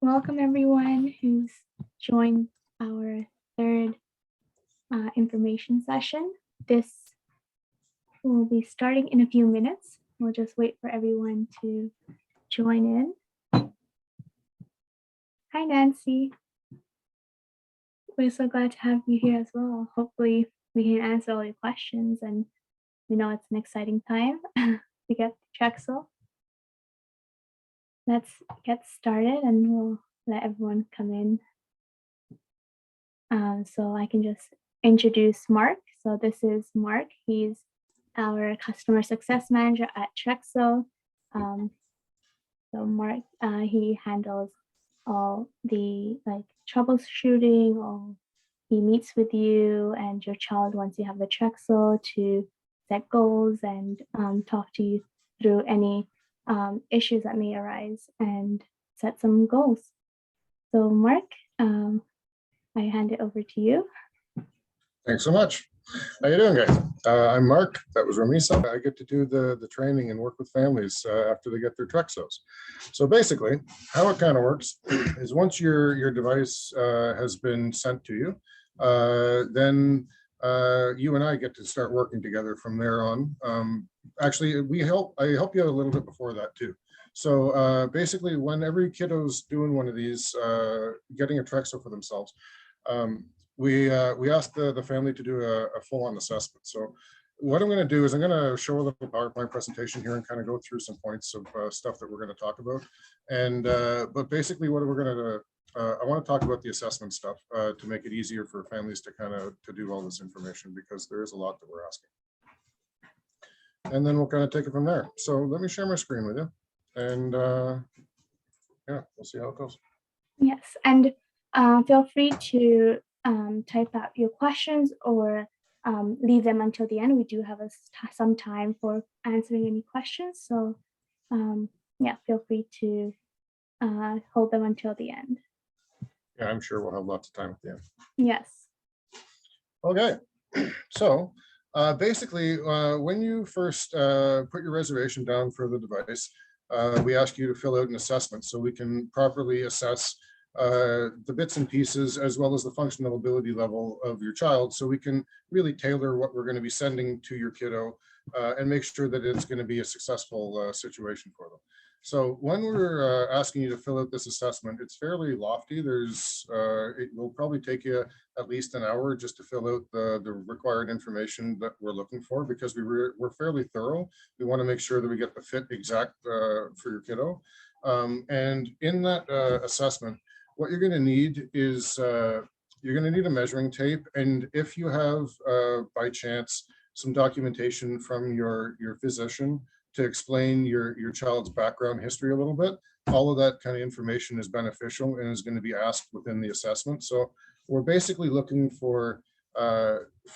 Welcome everyone who's joined our third information session. This will be starting in a few minutes. We'll just wait for everyone to join in. Hi, Nancy. We're so glad to have you here as well. Hopefully we can answer all your questions, and we know it's an exciting time to get Trexo. Let's get started and we'll let everyone come in. So I can just introduce Marc. So this is Marc. He's our customer success manager at Trexo. So Marc, he handles all the troubleshooting, or he meets with you and your child once you have the Trexo to set goals and talk to you through any issues that may arise and set some goals. So Marc, I hand it over to you. Thanks so much. How you doing, guys? I'm Marc. That was Ramisa. I get to do the training and work with families after they get their Trexos. So basically, how it kind of works is once your device has been sent to you, then you and I get to start working together from there on. Actually, I help you a little bit before that too. So basically, when every kiddo's doing one of these, getting a Trexo for themselves, we asked the family to do a full-on assessment. So what I'm going to do is I'm going to show a little PowerPoint presentation here and kind of go through some points of stuff that we're going to talk about. And but basically, what we're going to I want to talk about the assessment stuff to make it easier for families to to do all this information, because there is a lot that we're asking. And then we'll kind of take it from there. So let me share my screen with you, and yeah, we'll see how it goes. Yes, and feel free to type out your questions or leave them until the end. We do have some time for answering any questions. So yeah, feel free to hold them until the end. Yeah, I'm sure we'll have lots of time at the end. Yes. Okay, so basically, when you first put your reservation down for the device, we ask you to fill out an assessment so we can properly assess the bits and pieces as well as the functional ability level of your child, so we can really tailor what we're going to be sending to your kiddo and make sure that it's going to be a successful situation for them. So when we're asking you to fill out this assessment, it's fairly lofty. It will probably take you at least an hour just to fill out the required information that we're looking for, because we're fairly thorough. We want to make sure that we get the fit exact for your kiddo. And in that assessment, what you're going to need is you're going to need a measuring tape. And if you have, by chance, some documentation from your physician to explain your child's background history a little bit, all of that kind of information is beneficial and is going to be asked within the assessment. So we're basically looking for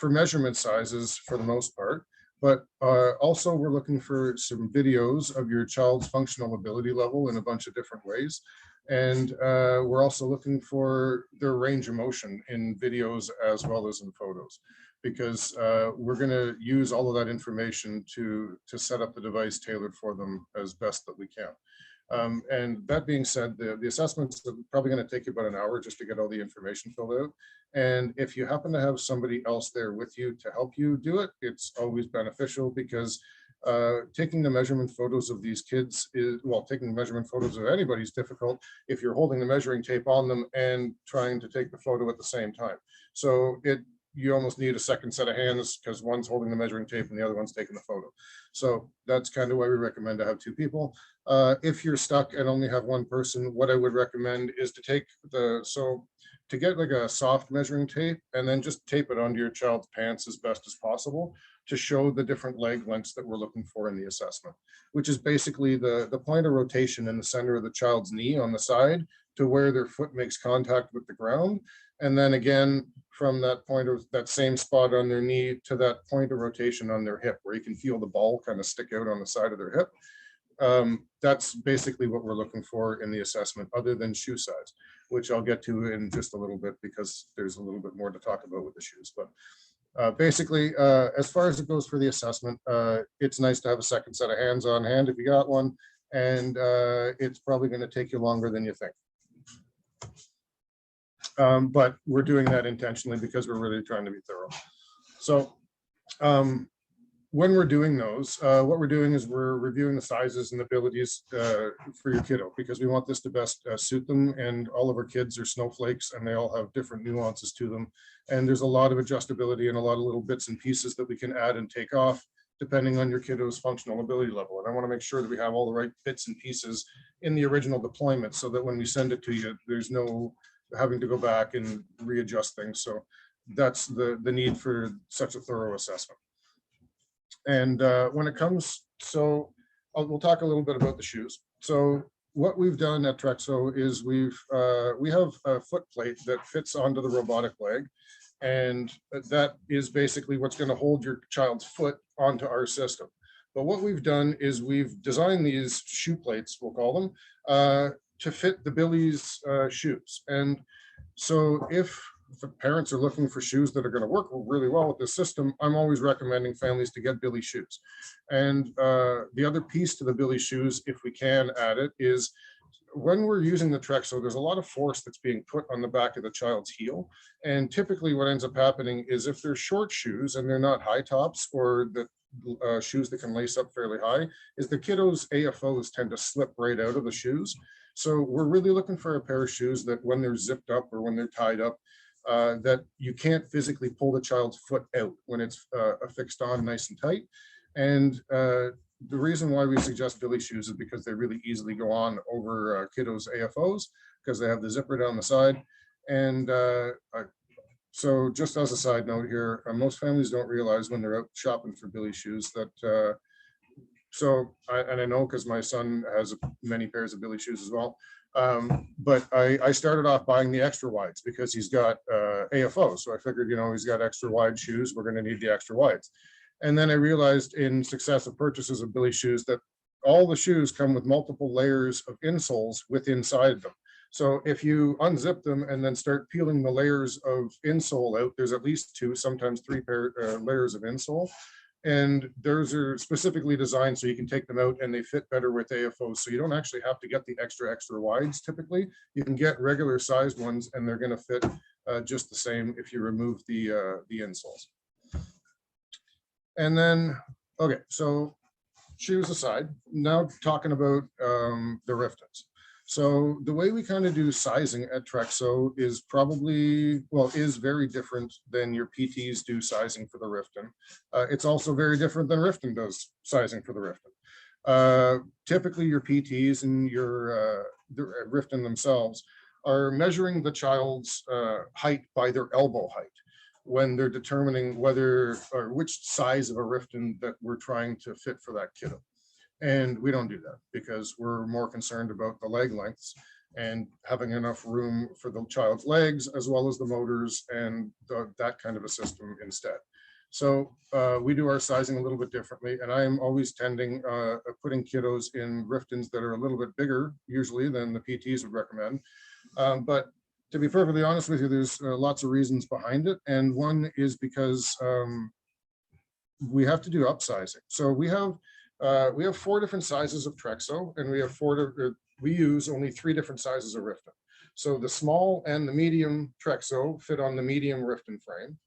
measurement sizes for the most part, but also we're looking for some videos of your child's functional ability level in a bunch of different ways. And we're also looking for their range of motion in videos as well as in photos, because we're going to use all of that information to set up the device tailored for them as best that we can. And that being said, the assessment's probably going to take you about an hour just to get all the information filled out. And if you happen to have somebody else there with you to help you do it, it's always beneficial, because taking the measurement photos of these kids taking the measurement photos of anybody is difficult if you're holding the measuring tape on them and trying to take the photo at the same time. So you almost need a second set of hands, because one's holding the measuring tape and the other one's taking the photo. So that's kind of why we recommend to have two people. If you're stuck and only have one person, what I would recommend is to take to get like a soft measuring tape and then just tape it onto your child's pants as best as possible to show the different leg lengths that we're looking for in the assessment, which is basically the point of rotation in the center of the child's knee on the side to where their foot makes contact with the ground. And then again, from that point of that same spot on their knee to that point of rotation on their hip, where you can feel the ball kind of stick out on the side of their hip. That's basically what we're looking for in the assessment, other than shoe size, which I'll get to in just a little bit, because there's a little bit more to talk about with the shoes. But basically, as far as it goes for the assessment, it's nice to have a second set of hands on hand if you got one, and it's probably going to take you longer than you think. But we're doing that intentionally because we're really trying to be thorough. So when we're doing those, what we're doing is we're reviewing the sizes and abilities for your kiddo, because we want this to best suit them. And all of our kids are snowflakes, and they all have different nuances to them. And there's a lot of adjustability and a lot of little bits and pieces that we can add and take off depending on your kiddo's functional ability level. And I want to make sure that we have all the right bits and pieces in the original deployment, so that when we send it to you, there's no having to go back and readjust things. So that's the need for such a thorough assessment. And when it comes, so we'll talk a little bit about the shoes. So what we've done at Trexo is we have a foot plate that fits onto the robotic leg, and that is basically what's going to hold your child's foot onto our system. But what we've done is we've designed these shoe plates, we'll call them, to fit the Billy's shoes. And so if the parents are looking for shoes that are going to work really well with this system, I'm always recommending families to get Billy shoes. And the other piece to the Billy shoes, if we can add it, is when we're using the Trexo, there's a lot of force that's being put on the back of the child's heel. And typically what ends up happening is if they're short shoes and they're not high tops, or the shoes that can lace up fairly high, is the kiddos' AFOs tend to slip right out of the shoes. So we're really looking for a pair of shoes that when they're zipped up or when they're tied up, that you can't physically pull the child's foot out when it's affixed on nice and tight. And the reason why we suggest Billy shoes is because they really easily go on over kiddos' AFOs, because they have the zipper down the side. And so just as a side note here, most families don't realize when they're out shopping for Billy shoes that, and I know because my son has many pairs of Billy shoes as well. But I started off buying the extra wides because he's got AFO. So I figured, he's got extra wide shoes, we're going to need the extra wides. And then I realized in successive purchases of Billy shoes that all the shoes come with multiple layers of insoles inside them. So if you unzip them and then start peeling the layers of insole out, there's at least 2, sometimes 3 layers of insole. And those are specifically designed so you can take them out and they fit better with AFOs. So you don't actually have to get the extra wides typically. You can get regular sized ones and they're going to fit just the same if you remove the insoles. And then, okay, so shoes aside, now talking about the Riftons. So the way we kind of do sizing at Trexo is is very different than your PTs do sizing for the Rifton. It's also very different than Rifton does sizing for the Rifton. Typically your PTs and your the Rifton themselves are measuring the child's height by their elbow height when they're determining whether or which size of a Rifton that we're trying to fit for that kiddo. And we don't do that because we're more concerned about the leg lengths and having enough room for the child's legs as well as the motors and that kind of a system instead. So we do our sizing a little bit differently, and I'm always tending putting kiddos in Riftons that are a little bit bigger usually than the PTs would recommend. But to be perfectly honest with you, there's lots of reasons behind it. And one is because we have to do upsizing. So we have 4 different sizes of Trexo, and we use only 3 different sizes of Rifton. So the small and the medium Trexo fit on the medium Rifton frame.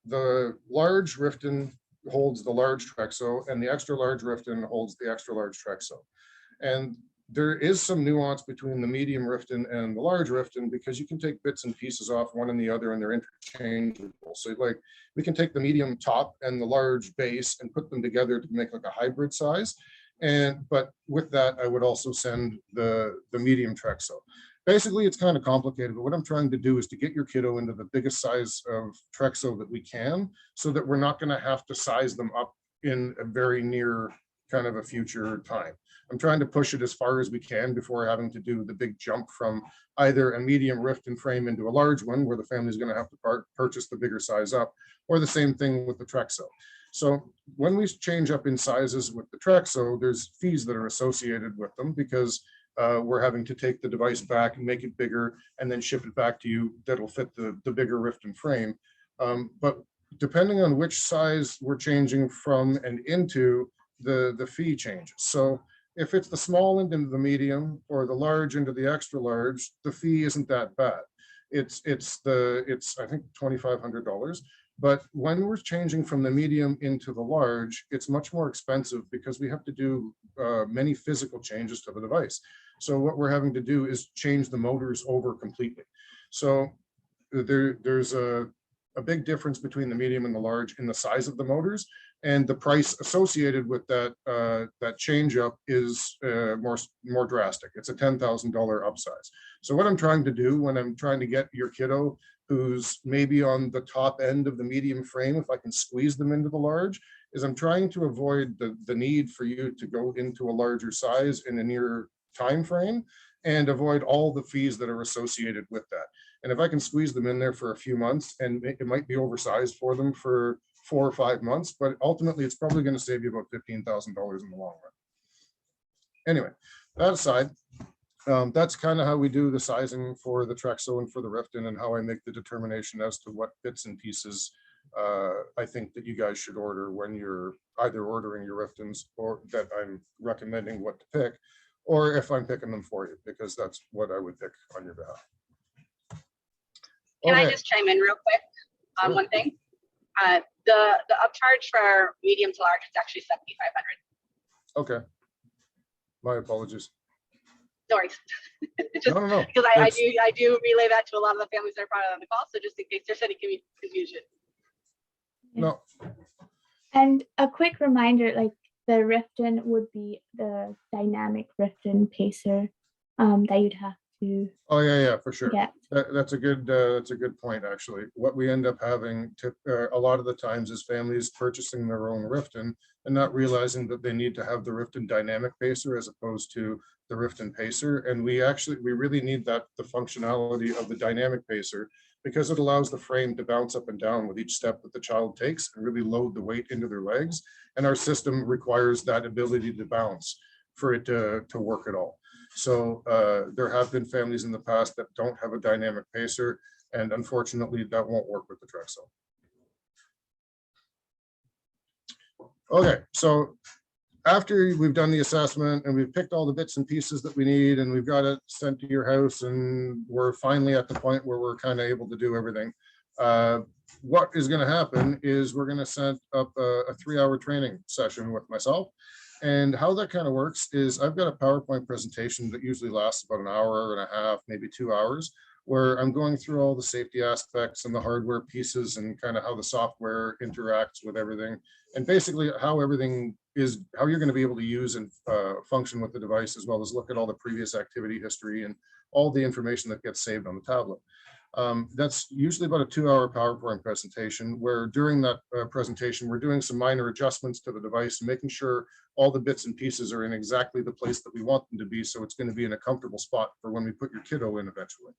The large Rifton holds the large Trexo, and the extra large Rifton holds the extra large Trexo. And there is some nuance between the medium Rifton and the large Rifton because you can take bits and pieces off one and the other and they're interchangeable. So like we can take the medium top and the large base and put them together to make like a hybrid size. But with that, I would also send the medium Trexo. Basically, it's kind of complicated, but what I'm trying to do is to get your kiddo into the biggest size of Trexo that we can so that we're not going to have to size them up in a very near kind of a future time. I'm trying to push it as far as we can before having to do the big jump from either a medium Rifton frame into a large one where the family's going to have to purchase the bigger size up, or the same thing with the Trexo. So when we change up in sizes with the Trexo, there's fees that are associated with them because we're having to take the device back and make it bigger and then ship it back to you that'll fit the bigger Rifton frame. But depending on which size we're changing from and into, the fee changes. So If it's the small end into the medium or the large into the extra large, the fee isn't that bad. It's I think $2,500. But when we're changing from the medium into the large, it's much more expensive because we have to do many physical changes to the device. So what we're having to do is change the motors over completely. So there's a big difference between the medium and the large in the size of the motors, and the price associated with that change up is more drastic. It's a $10,000 upsize. So what I'm trying to do when I'm trying to get your kiddo who's maybe on the top end of the medium frame, if I can squeeze them into the large, is I'm trying to avoid the need for you to go into a larger size in a near time frame and avoid all the fees that are associated with that. And if I can squeeze them in there for a few months, and it might be oversized for them for 4 or 5 months, but ultimately it's probably going to save you about $15,000 in the long run. Anyway, that aside, that's kind of how we do the sizing for the Trexo and for the Riften, and how I make the determination as to what bits and pieces I think that you guys should order when you're either ordering your Riftens, or that I'm recommending what to pick, or if I'm picking them for you, because that's what I would pick on your behalf. Can I just chime in real quick on one thing? The upcharge for medium to large is actually $7,500. Okay. My apologies. No worries. Just No. because I do relay that to a lot of the families that are part of the call. So just in case there's any confusion. No. And a quick reminder, like the Riften would be the dynamic Riften pacer that you'd have to. Oh yeah, for sure. Get. That's a good point, actually. What we end up having a lot of the times is families purchasing their own Riften and not realizing that they need to have the Riften dynamic pacer as opposed to the Riften pacer. And we really need the functionality of the dynamic pacer, because it allows the frame to bounce up and down with each step that the child takes and really load the weight into their legs. And our system requires that ability to bounce for it to work at all. So there have been families in the past that don't have a dynamic pacer, and unfortunately that won't work with the Trexo. Okay, so after we've done the assessment and we've picked all the bits and pieces that we need and we've got it sent to your house and we're finally at the point where we're kind of able to do everything, what is going to happen is we're going to set up a 3-hour training session with myself. And how that kind of works is I've got a PowerPoint presentation that usually lasts about an hour and a half, maybe 2 hours, where I'm going through all the safety aspects and the hardware pieces and kind of how the software interacts with everything, and basically how everything is, how you're going to be able to use and function with the device, as well as look at all the previous activity history and all the information that gets saved on the tablet. That's usually about a 2-hour PowerPoint presentation, where during that presentation, we're doing some minor adjustments to the device and making sure all the bits and pieces are in exactly the place that we want them to be. So it's going to be in a comfortable spot for when we put your kiddo in eventually.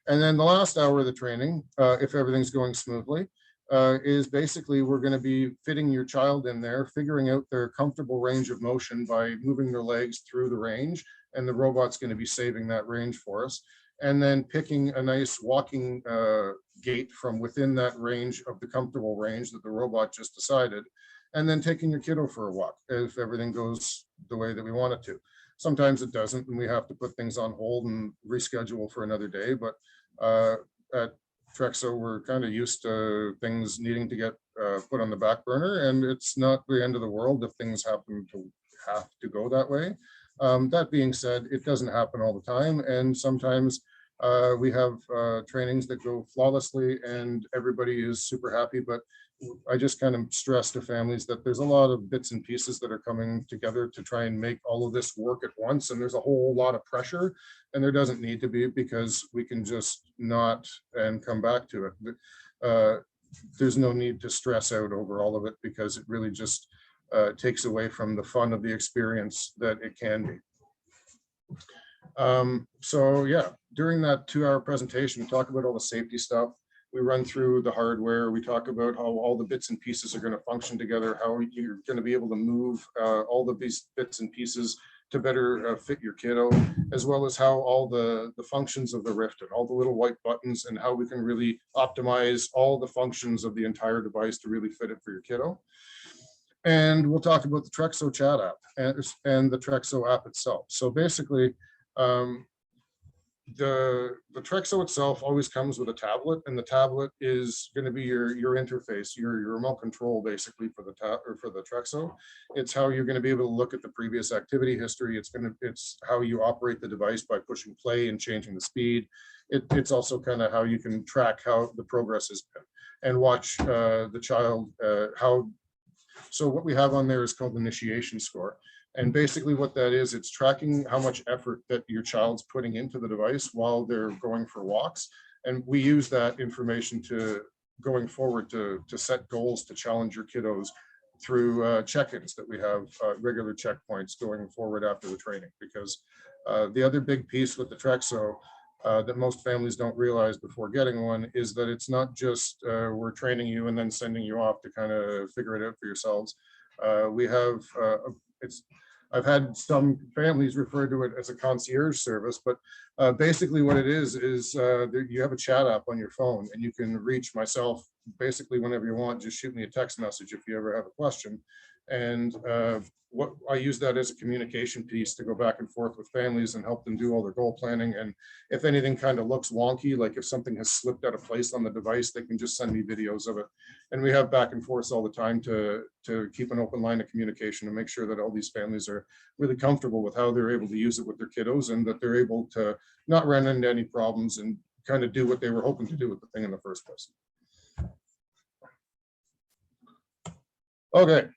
And then the last hour of the training, if everything's going smoothly, is basically we're going to be fitting your child in there, figuring out their comfortable range of motion by moving their legs through the range. And the robot's going to be saving that range for us. And then picking a nice walking gait from within that range of the comfortable range that the robot just decided, and then taking your kiddo for a walk if everything goes the way that we want it to. Sometimes it doesn't, and we have to put things on hold and reschedule for another day. But at Trexo, we're kind of used to things needing to get put on the back burner, and it's not the end of the world if things happen to have to go that way. That being said, it doesn't happen all the time, and sometimes we have trainings that go flawlessly and everybody is super happy. But I just kind of stress to families that there's a lot of bits and pieces that are coming together to try and make all of this work at once, and there's a whole lot of pressure, and there doesn't need to be, because we can just not and come back to it. There's no need to stress out over all of it, because it really just takes away from the fun of the experience that it can be. So yeah, during that 2-hour presentation, we talk about all the safety stuff. We run through the hardware. We talk about how all the bits and pieces are going to function together, how you're going to be able to move all of these bits and pieces to better fit your kiddo, as well as how all the functions of the Riften, all the little white buttons, and how we can really optimize all the functions of the entire device to really fit it for your kiddo. And we'll talk about the Trexo chat app and the Trexo app itself. So basically, the Trexo itself always comes with a tablet, and the tablet is going to be your interface, your remote control, basically, for the Trexo. It's how you're going to be able to look at the previous activity history. It's how you operate the device by pushing play and changing the speed. It's also kind of how you can track how the progress has been and watch the child how. So what we have on there is called initiation score. And basically what that is, it's tracking how much effort that your child's putting into the device while they're going for walks. And we use that information to going forward to set goals, to challenge your kiddos through check-ins that we have, regular checkpoints going forward after the training. Because the other big piece with the Trexo that most families don't realize before getting one is that it's not just we're training you and then sending you off to kind of figure it out for yourselves. We have I've had some families refer to it as a concierge service, but basically what it is you have a chat app on your phone, and you can reach myself basically whenever you want. Just shoot me a text message if you ever have a question. And what I use that as a communication piece to go back and forth with families and help them do all their goal planning. And if anything kind of looks wonky, like if something has slipped out of place on the device, they can just send me videos of it. And we have back and forth all the time to keep an open line of communication and make sure that all these families are really comfortable with how they're able to use it with their kiddos, and that they're able to not run into any problems and kind of do what they were hoping to do with the thing in the first place. Okay.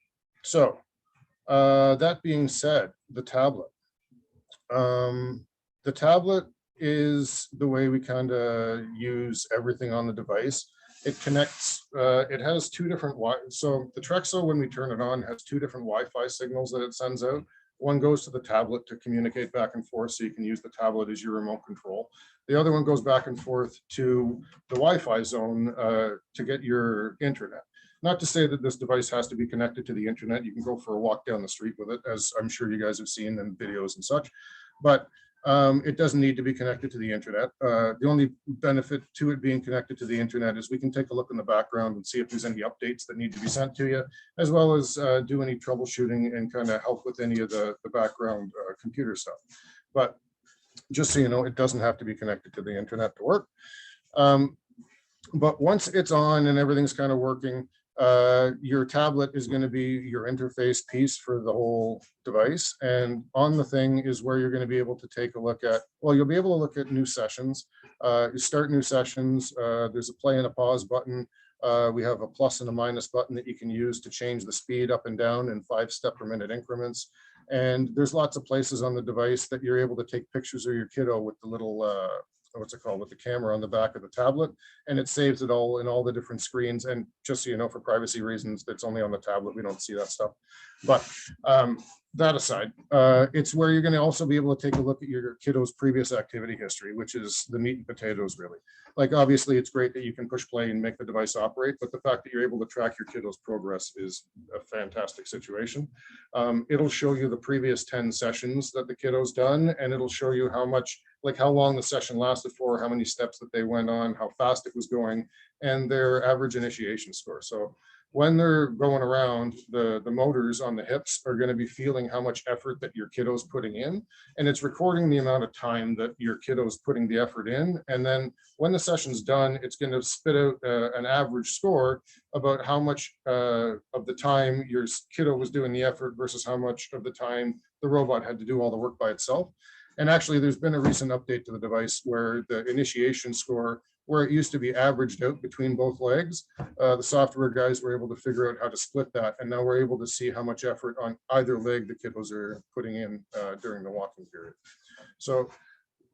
So that being said, the tablet. The tablet is the way we kind of use everything on the device. It connects, it has two different, so the Trexo, when we turn it on, has two different Wi-Fi signals that it sends out. One goes to the tablet to communicate back and forth, so you can use the tablet as your remote control. The other one goes back and forth to the Wi-Fi zone to get your internet. Not to say that this device has to be connected to the internet. You can go for a walk down the street with it, as I'm sure you guys have seen in videos and such, but it doesn't need to be connected to the internet. The only benefit to it being connected to the internet is we can take a look in the background and see if there's any updates that need to be sent to you, as well as do any troubleshooting and kind of help with any of the background computer stuff. But just so you know, it doesn't have to be connected to the internet to work. But once it's on and everything's kind of working, your tablet is going to be your interface piece for the whole device. And on the thing is where you're going to be able to take a look at, well, you'll be able to look at new sessions, start new sessions. There's a play and a pause button. We have a plus and a minus button that you can use to change the speed up and down in 5-step-per-minute increments. And there's lots of places on the device that you're able to take pictures of your kiddo with the little, what's it called, with the camera on the back of the tablet, and it saves it all in all the different screens. And just so you know, for privacy reasons, that's only on the tablet. We don't see that stuff. But that aside, it's where you're going to also be able to take a look at your kiddo's previous activity history, which is the meat and potatoes, really. Like, obviously, it's great that you can push play and make the device operate, but the fact that you're able to track your kiddo's progress is a fantastic situation. It'll show you the previous 10 sessions that the kiddo's done, and it'll show you how much, like how long the session lasted for, how many steps that they went on, how fast it was going, and their average initiation score. So when they're going around, the motors on the hips are going to be feeling how much effort that your kiddo's putting in, and it's recording the amount of time that your kiddo's putting the effort in. And then when the session's done, it's going to spit out an average score about how much of the time your kiddo was doing the effort versus how much of the time the robot had to do all the work by itself. And actually, there's been a recent update to the device where the initiation score, where it used to be averaged out between both legs, the software guys were able to figure out how to split that. And now we're able to see how much effort on either leg the kiddos are putting in during the walking period. So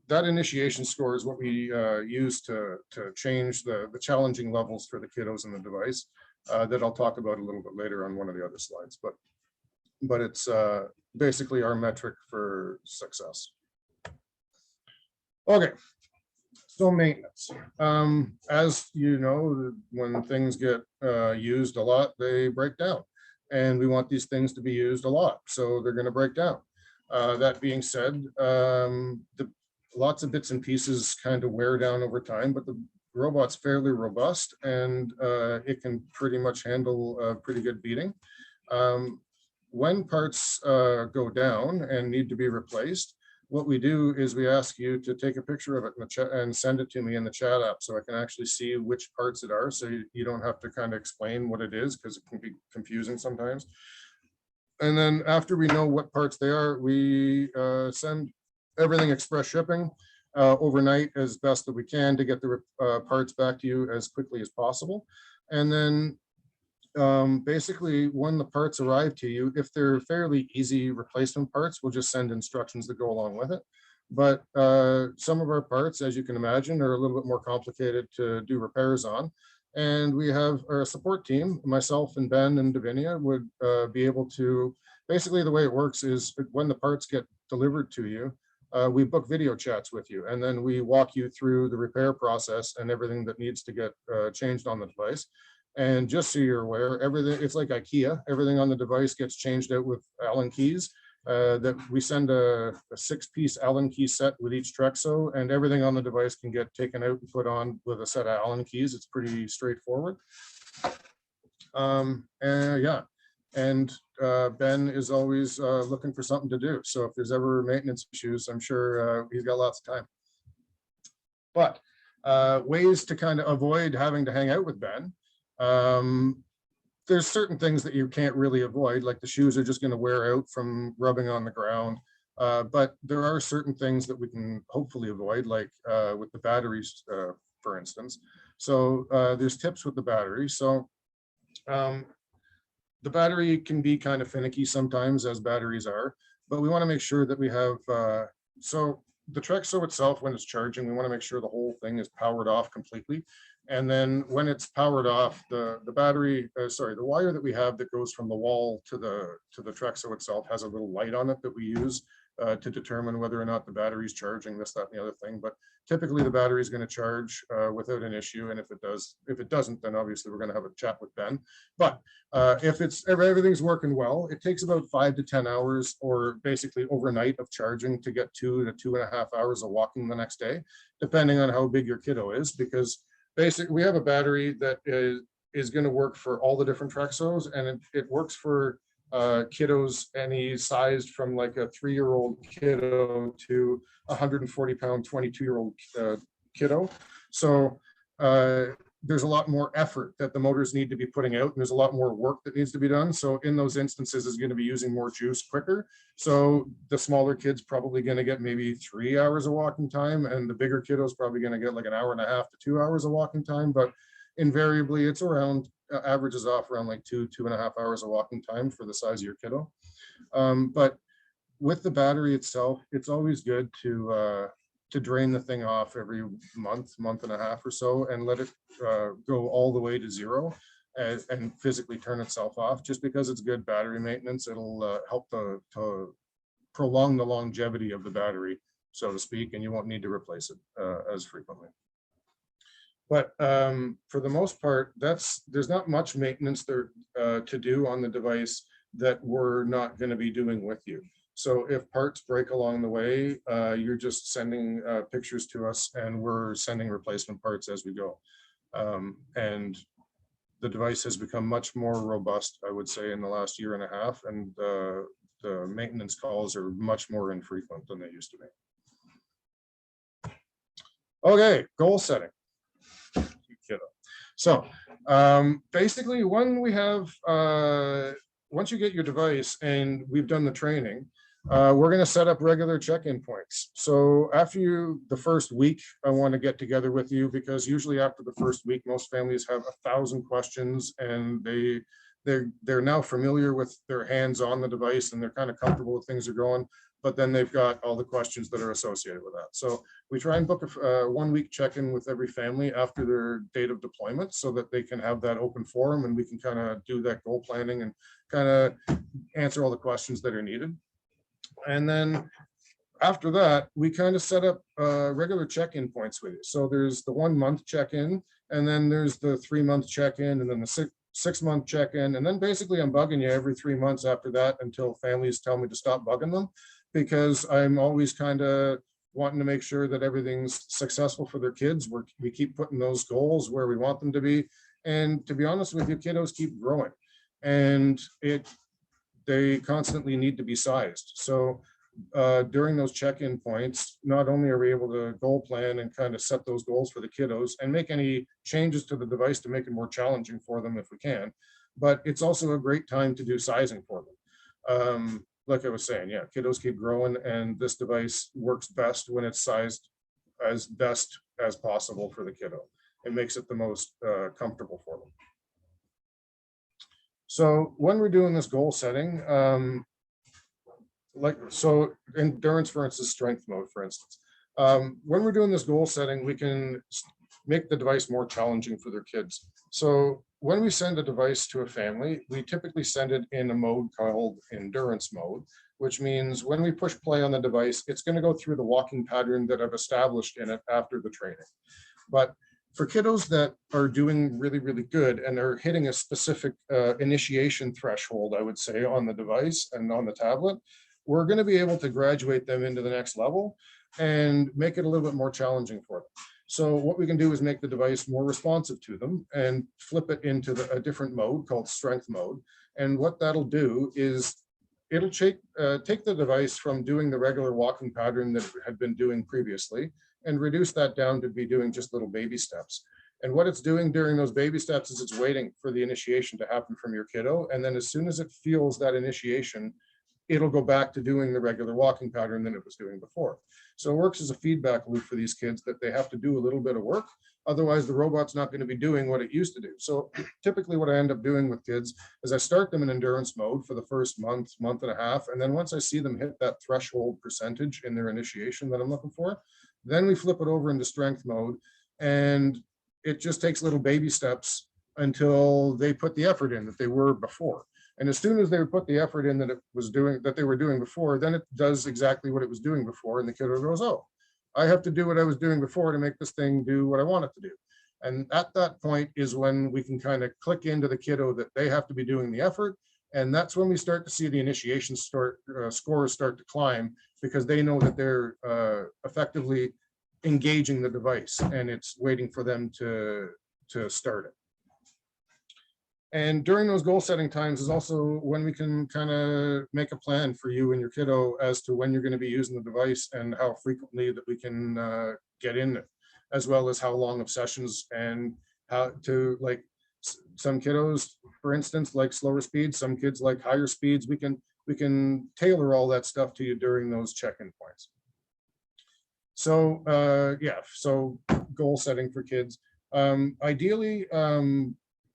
that initiation score is what we use to change the challenging levels for the kiddos in the device that I'll talk about a little bit later on one of the other slides. But it's basically our metric for success. Okay, so maintenance. As you know, when things get used a lot, they break down, and we want these things to be used a lot, so they're going to break down. That being said, lots of bits and pieces kind of wear down over time, but the robot's fairly robust, and it can pretty much handle a pretty good beating. When parts go down and need to be replaced, what we do is we ask you to take a picture of it in the chat and send it to me in the chat app so I can actually see which parts it are, so you don't have to kind of explain what it is because it can be confusing sometimes. And then after we know what parts they are, we send everything express shipping overnight as best that we can to get the parts back to you as quickly as possible. And then basically when the parts arrive to you, if they're fairly easy replacement parts, we'll just send instructions that go along with it. But some of our parts, as you can imagine, are a little bit more complicated to do repairs on. And we have our support team, myself and Ben and Davinia would be able to, basically the way it works is when the parts get delivered to you, we book video chats with you, and then we walk you through the repair process and everything that needs to get changed on the device. And just so you're aware, everything, it's like IKEA, everything on the device gets changed out with Allen keys. That we send a 6-piece Allen key set with each Trexo, and everything on the device can get taken out and put on with a set of Allen keys. It's pretty straightforward. And yeah, and Ben is always looking for something to do. So if there's ever maintenance issues, I'm sure he's got lots of time. But ways to kind of avoid having to hang out with Ben. There's certain things that you can't really avoid, like the shoes are just going to wear out from rubbing on the ground. But there are certain things that we can hopefully avoid, like with the batteries, for instance. So there's tips with the battery. So the battery can be kind of finicky sometimes, as batteries are, but we want to make sure that we have, so the Trexo itself, when it's charging, we want to make sure the whole thing is powered off completely. And then when it's powered off, the battery, the wire that we have that goes from the wall to the Trexo itself has a little light on it that we use to determine whether or not the battery is charging, this, that, and the other thing. But typically the battery is going to charge without an issue. And if it doesn't, then obviously we're going to have a chat with Ben. But if everything's working well, it takes about 5 to 10 hours or basically overnight of charging to get 2 to 2.5 hours of walking the next day, depending on how big your kiddo is, because basically we have a battery that is going to work for all the different Trexos, and it works for kiddos any sized from like a 3-year-old kiddo to 140-pound 22-year-old kiddo. So there's a lot more effort that the motors need to be putting out, and there's a lot more work that needs to be done. So in those instances is going to be using more juice quicker. So the smaller kid's probably going to get maybe 3 hours of walking time, and the bigger kiddo's probably going to get like 1.5 hours to 2 hours of walking time. But invariably it's around, averages off around like 2.5 hours of walking time for the size of your kiddo. But with the battery itself, it's always good to drain the thing off every month and a half or so, and let it go all the way to zero and physically turn itself off. Just because it's good battery maintenance, it'll help to prolong the longevity of the battery, so to speak, and you won't need to replace it as frequently. But for the most part, there's not much maintenance there to do on the device that we're not going to be doing with you. So if parts break along the way, you're just sending pictures to us, and we're sending replacement parts as we go. And the device has become much more robust, I would say, in the last 1.5 years, and the maintenance calls are much more infrequent than they used to be. Okay, goal setting. So basically, when we have, once you get your device and we've done the training, we're going to set up regular check-in points. So after the first week, I want to get together with you, because usually after the first week, most families have 1,000 questions, and they're now familiar with their hands on the device, and they're kind of comfortable with things are going. But then they've got all the questions that are associated with that. So we try and book a 1-week check-in with every family after their date of deployment, so that they can have that open forum, and we can kind of do that goal planning and kind of answer all the questions that are needed. And then after that, we kind of set up regular check-in points with you. So there's the 1-month check-in, and then there's the 3-month check-in, and then the 6-month check-in. And then basically I'm bugging you every 3 months after that until families tell me to stop bugging them, because I'm always kind of wanting to make sure that everything's successful for their kids. We keep putting those goals where we want them to be. And to be honest with you, kiddos keep growing. and they constantly need to be sized. So during those check-in points, not only are we able to goal plan and kind of set those goals for the kiddos and make any changes to the device to make it more challenging for them if we can, but it's also a great time to do sizing for them. Like I was saying, yeah, kiddos keep growing, and this device works best when it's sized as best as possible for the kiddo. It makes it the most comfortable for them. So when we're doing this goal setting, so endurance, for instance, strength mode, for instance, when we're doing this goal setting, we can make the device more challenging for their kids. So when we send a device to a family, we typically send it in a mode called endurance mode, which means when we push play on the device, it's going to go through the walking pattern that I've established in it after the training. But for kiddos that are doing really, really good and are hitting a specific initiation threshold, I would say, on the device and on the tablet, we're going to be able to graduate them into the next level and make it a little bit more challenging for them. So what we can do is make the device more responsive to them and flip it into a different mode called strength mode. And what that'll do is it'll take the device from doing the regular walking pattern that it had been doing previously and reduce that down to be doing just little baby steps. And what it's doing during those baby steps is it's waiting for the initiation to happen from your kiddo. And then as soon as it feels that initiation, it'll go back to doing the regular walking pattern than it was doing before. So it works as a feedback loop for these kids that they have to do a little bit of work. Otherwise, the robot's not going to be doing what it used to do. So typically what I end up doing with kids is I start them in endurance mode for the first month, month and a half. And then once I see them hit that threshold percentage in their initiation that I'm looking for, then we flip it over into strength mode. And it just takes little baby steps until they put the effort in that they were before. And as soon as they put the effort in that they were doing before, then it does exactly what it was doing before. And the kiddo goes, oh, I have to do what I was doing before to make this thing do what I want it to do. And at that point is when we can kind of click into the kiddo that they have to be doing the effort. And that's when we start to see the initiation scores start to climb, because they know that they're effectively engaging the device and it's waiting for them to start it. And during those goal setting times is also when we can kind of make a plan for you and your kiddo as to when you're going to be using the device and how frequently that we can get in it, as well as how long of sessions and how to, like, some kiddos, for instance, like slower speeds, some kids like higher speeds. We can tailor all that stuff to you during those check-in points. So yeah, so goal setting for kids. Ideally,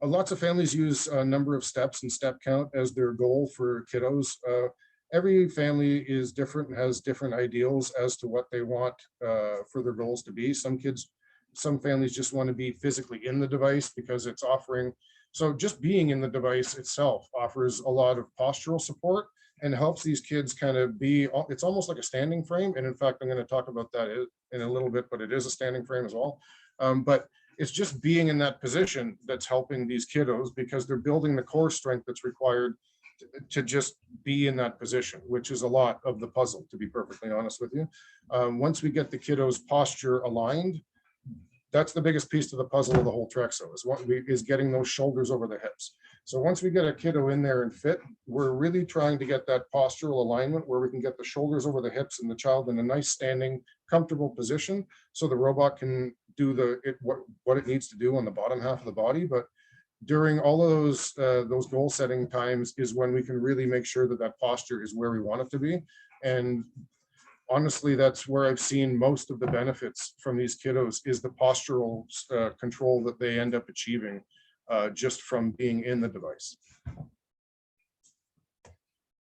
lots of families use a number of steps and step count as their goal for kiddos. Every family is different and has different ideals as to what they want for their goals to be. Some families just want to be physically in the device because it's offering. So just being in the device itself offers a lot of postural support and helps these kids kind of be, it's almost like a standing frame. And in fact, I'm going to talk about that in a little bit, but it is a standing frame as well. But it's just being in that position that's helping these kiddos, because they're building the core strength that's required to just be in that position, which is a lot of the puzzle, to be perfectly honest with you. Once we get the kiddos' posture aligned, that's the biggest piece to the puzzle of the whole Trexo, is getting those shoulders over the hips. So once we get a kiddo in there and fit, we're really trying to get that postural alignment where we can get the shoulders over the hips and the child in a nice standing, comfortable position, so the robot can do what it needs to do on the bottom half of the body. But during all of those goal setting times is when we can really make sure that that posture is where we want it to be. And honestly, that's where I've seen most of the benefits from these kiddos, is the postural control that they end up achieving just from being in the device.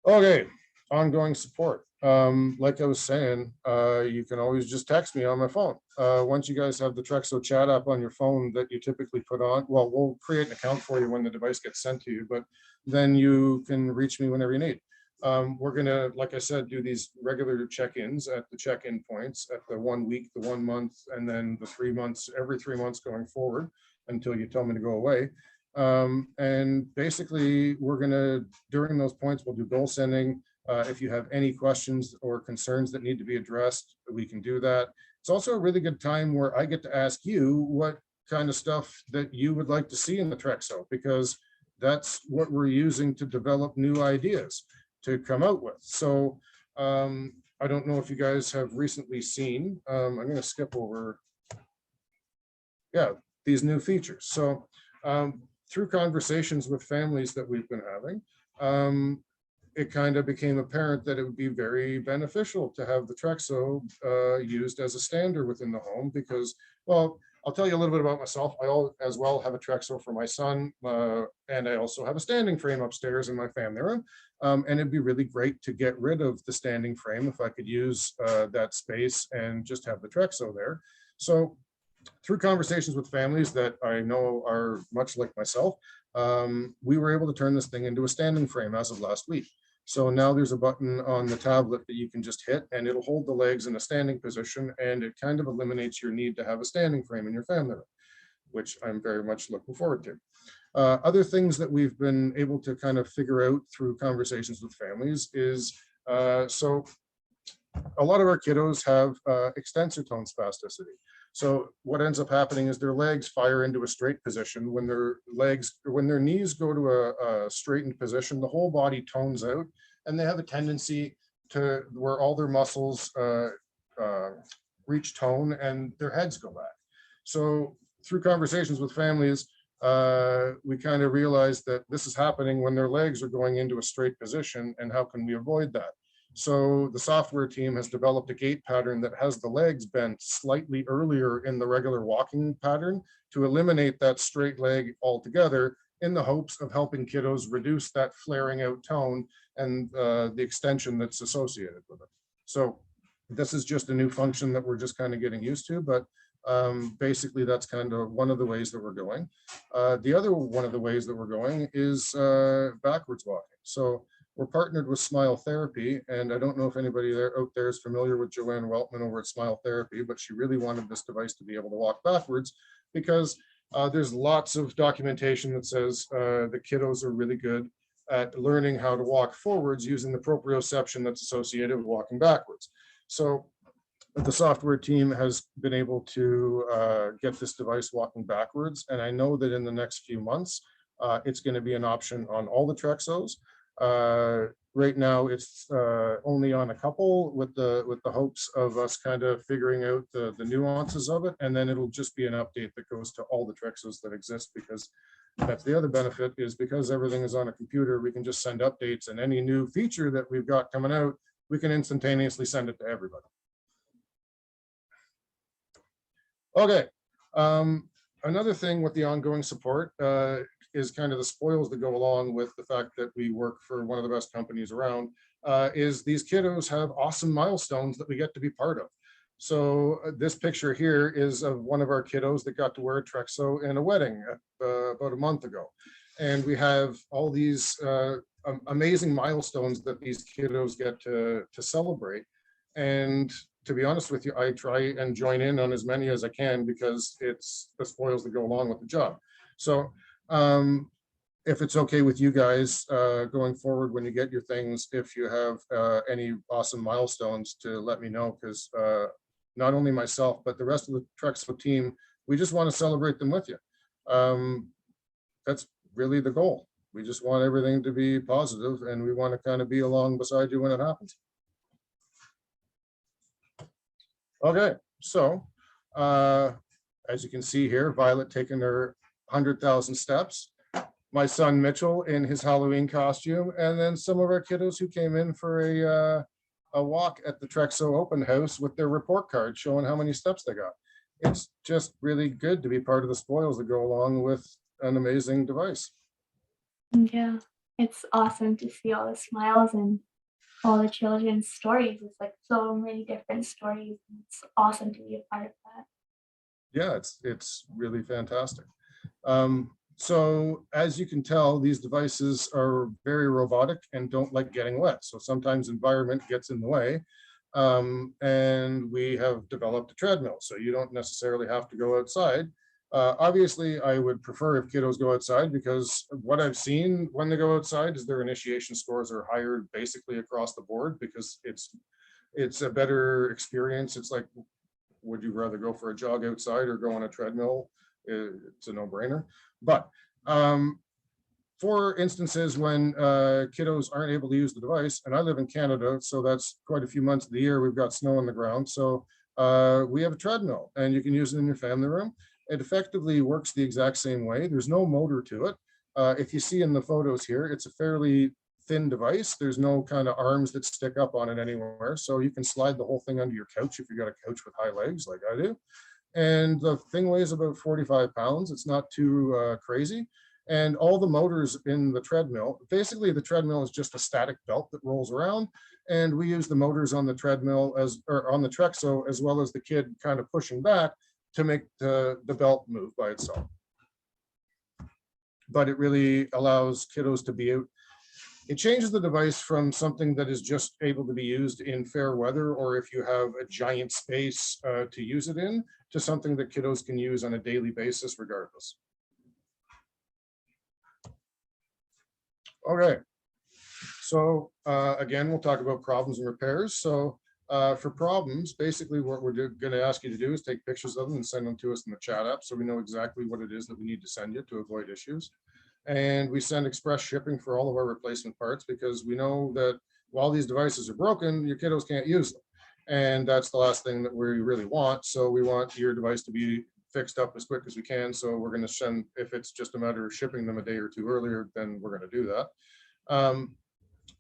Okay, ongoing support. Like I was saying, you can always just text me on my phone. Once you guys have the Trexo chat app on your phone that you typically put on, well, we'll create an account for you when the device gets sent to you, but then you can reach me whenever you need. We're gonna, like I said, do these regular check-ins at the check-in points at the 1 week, the 1 month, and then the 3 months, every 3 months going forward until you tell me to go away. And basically we're gonna, during those points, we'll do goal sending. If you have any questions or concerns that need to be addressed, we can do that. It's also a really good time where I get to ask you what kind of stuff that you would like to see in the Trexo, because that's what we're using to develop new ideas to come out with. So I don't know if you guys have recently seen, I'm going to skip over, these new features. So through conversations with families that we've been having, it kind of became apparent that it would be very beneficial to have the Trexo used as a stander within the home because, well, I'll tell you a little bit about myself. I as well have a Trexo for my son, and I also have a standing frame upstairs in my family room. And it'd be really great to get rid of the standing frame if I could use that space and just have the Trexo there. So through conversations with families that I know are much like myself, we were able to turn this thing into a standing frame as of last week. So now there's a button on the tablet that you can just hit and it'll hold the legs in a standing position, and it kind of eliminates your need to have a standing frame in your family room, which I'm very much looking forward to. Other things that we've been able to kind of figure out through conversations with families is, so a lot of our kiddos have extensor tone spasticity. So what ends up happening is their legs fire into a straight position. When their knees go to a straightened position, the whole body tones out, and they have a tendency to where all their muscles reach tone and their heads go back. So through conversations with families, we kind of realized that this is happening when their legs are going into a straight position, and how can we avoid that? So the software team has developed a gait pattern that has the legs bent slightly earlier in the regular walking pattern to eliminate that straight leg altogether, in the hopes of helping kiddos reduce that flaring out tone and the extension that's associated with it. So this is just a new function that we're just kind of getting used to, but basically that's kind of one of the ways that we're going. The other one of the ways that we're going is backwards walking. So we're partnered with Smile Therapy, and I don't know if anybody out there is familiar with Joanne Weltman over at Smile Therapy, but she really wanted this device to be able to walk backwards because there's lots of documentation that says the kiddos are really good at learning how to walk forwards using the proprioception that's associated with walking backwards. So the software team has been able to get this device walking backwards, and I know that in the next few months, it's going to be an option on all the Trexos. Right now, it's only on a couple with the hopes of us kind of figuring out the nuances of it, and then it'll just be an update that goes to all the Trexos that exist, because that's the other benefit, is because everything is on a computer, we can just send updates, and any new feature that we've got coming out, we can instantaneously send it to everybody. Okay, another thing with the ongoing support is kind of the spoils that go along with the fact that we work for one of the best companies around, is these kiddos have awesome milestones that we get to be part of. So this picture here is of one of our kiddos that got to wear a Trexo in a wedding about a month ago. And we have all these amazing milestones that these kiddos get to celebrate. And to be honest with you, I try and join in on as many as I can, because it's the spoils that go along with the job. So if it's okay with you guys going forward, when you get your things, if you have any awesome milestones, to let me know, because not only myself, but the rest of the Trexo team, we just want to celebrate them with you. That's really the goal. We just want everything to be positive, and we want to kind of be along beside you when it happens. Okay, so as you can see here, Violet taking her 100,000 steps, my son Mitchell in his Halloween costume, and then some of our kiddos who came in for a walk at the Trexo open house with their report card showing how many steps they got. It's just really good to be part of the spoils that go along with an amazing device. Yeah, it's awesome to see all the smiles and all the children's stories. It's like so many different stories. It's awesome to be a part of that. Yeah, it's really fantastic. So as you can tell, these devices are very robotic and don't like getting wet. So sometimes environment gets in the way. And we have developed a treadmill, so you don't necessarily have to go outside. Obviously, I would prefer if kiddos go outside, because what I've seen when they go outside is their initiation scores are higher basically across the board, because it's a better experience. It's like, would you rather go for a jog outside or go on a treadmill? It's a no-brainer. But for instances when kiddos aren't able to use the device, and I live in Canada, so that's quite a few months of the year, we've got snow on the ground. So we have a treadmill and you can use it in your family room. It effectively works the exact same way. There's no motor to it. If you see in the photos here, it's a fairly thin device. There's no kind of arms that stick up on it anywhere. So you can slide the whole thing under your couch if you got a couch with high legs like I do. And the thing weighs about 45 pounds. It's not too crazy. And all the motors in the treadmill, basically the treadmill is just a static belt that rolls around. And we use the motors on the treadmill or on the Trexo, as well as the kid kind of pushing back to make the belt move by itself. But it really allows kiddos to be out. It changes the device from something that is just able to be used in fair weather, or if you have a giant space to use it in, to something that kiddos can use on a daily basis regardless. Okay, so again, we'll talk about problems and repairs. So for problems, basically what we're going to ask you to do is take pictures of them and send them to us in the chat app, so we know exactly what it is that we need to send you to avoid issues. And we send express shipping for all of our replacement parts, because we know that while these devices are broken, your kiddos can't use them. And that's the last thing that we really want. So we want your device to be fixed up as quick as we can. So we're going to send, if it's just a matter of shipping them a day or two earlier, then we're going to do that.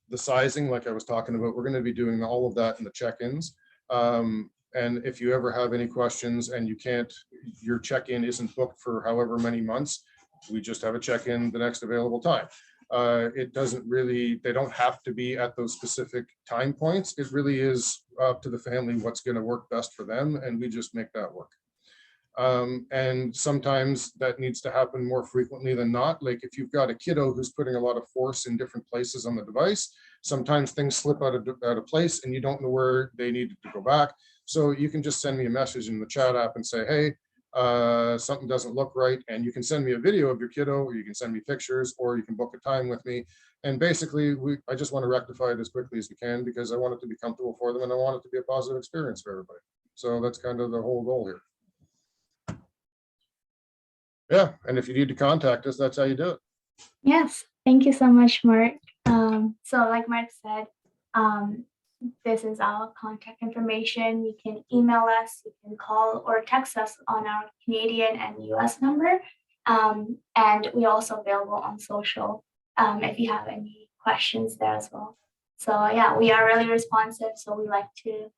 The sizing, like I was talking about, we're going to be doing all of that in the check-ins. And if you ever have any questions and you can't, your check-in isn't booked for however many months, we just have a check-in the next available time. It doesn't really, they don't have to be at those specific time points. It really is up to the family what's going to work best for them, and we just make that work. And sometimes that needs to happen more frequently than not. Like if you've got a kiddo who's putting a lot of force in different places on the device, sometimes things slip out of place and you don't know where they need to go back. So you can just send me a message in the chat app and say, hey, something doesn't look right. And you can send me a video of your kiddo, or you can send me pictures, or you can book a time with me. And basically, I just want to rectify it as quickly as we can, because I want it to be comfortable for them and I want it to be a positive experience for everybody. So that's kind of the whole goal here. Yeah, and if you need to contact us, that's how you do it. Yes, thank you so much, Mark. So like Mark said, this is our contact information. You can email us, you can call or text us on our Canadian and US number. And we're also available on social if you have any questions there as well. So yeah, we are really responsive. So we like to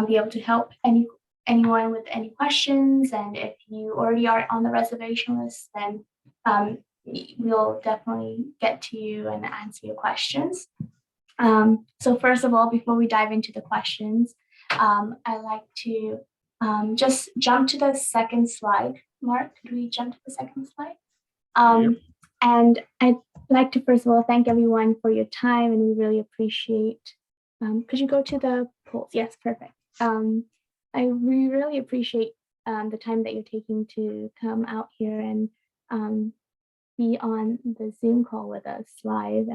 be able to help anyone with any questions. And if you already are on the reservation list, then we'll definitely get to you and answer your questions. So first of all, before we dive into the questions, I'd like to just jump to the second slide. Mark, could we jump to the second slide? Yep. And I'd like to first of all thank everyone for your time, and we really appreciate. Could you go to the polls? Yes, perfect. We really appreciate the time that you're taking to come out here and be on the Zoom call with us live.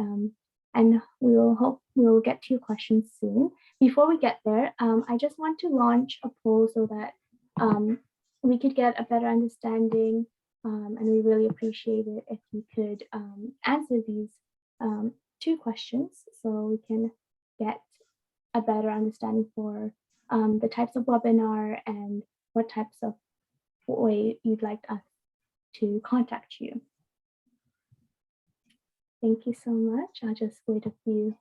And we'll get to your questions soon. Before we get there, I just want to launch a poll so that we could get a better understanding, and we really appreciate it if you could answer these 2 questions so we can get a better understanding for the types of webinar and what types of way you'd like us to contact you. Thank you so much. I'll just wait a few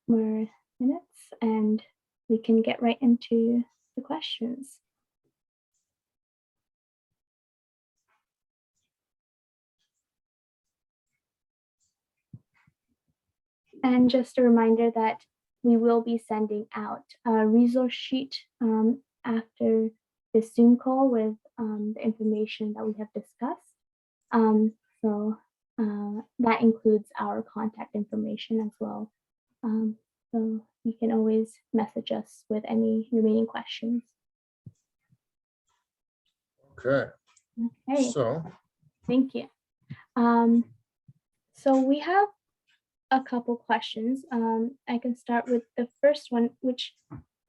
more minutes and we can get right into the questions. And just a reminder that we will be sending out a resource sheet after this Zoom call with the information that we have discussed. That includes our contact information as well. So you can always message us with any remaining questions. Okay. Okay. So thank you. So we have a couple questions. I can start with the first one, which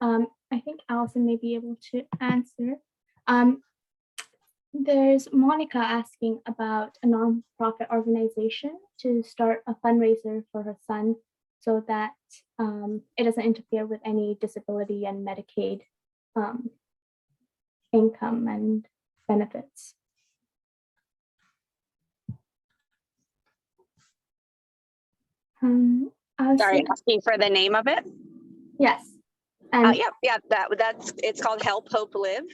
I think Allison may be able to answer. There's Monica asking about a nonprofit organization to start a fundraiser for her son so that it doesn't interfere with any disability and Medicaid income and benefits. Sorry, asking for the name of it. Yes. And It's called Help Hope Live.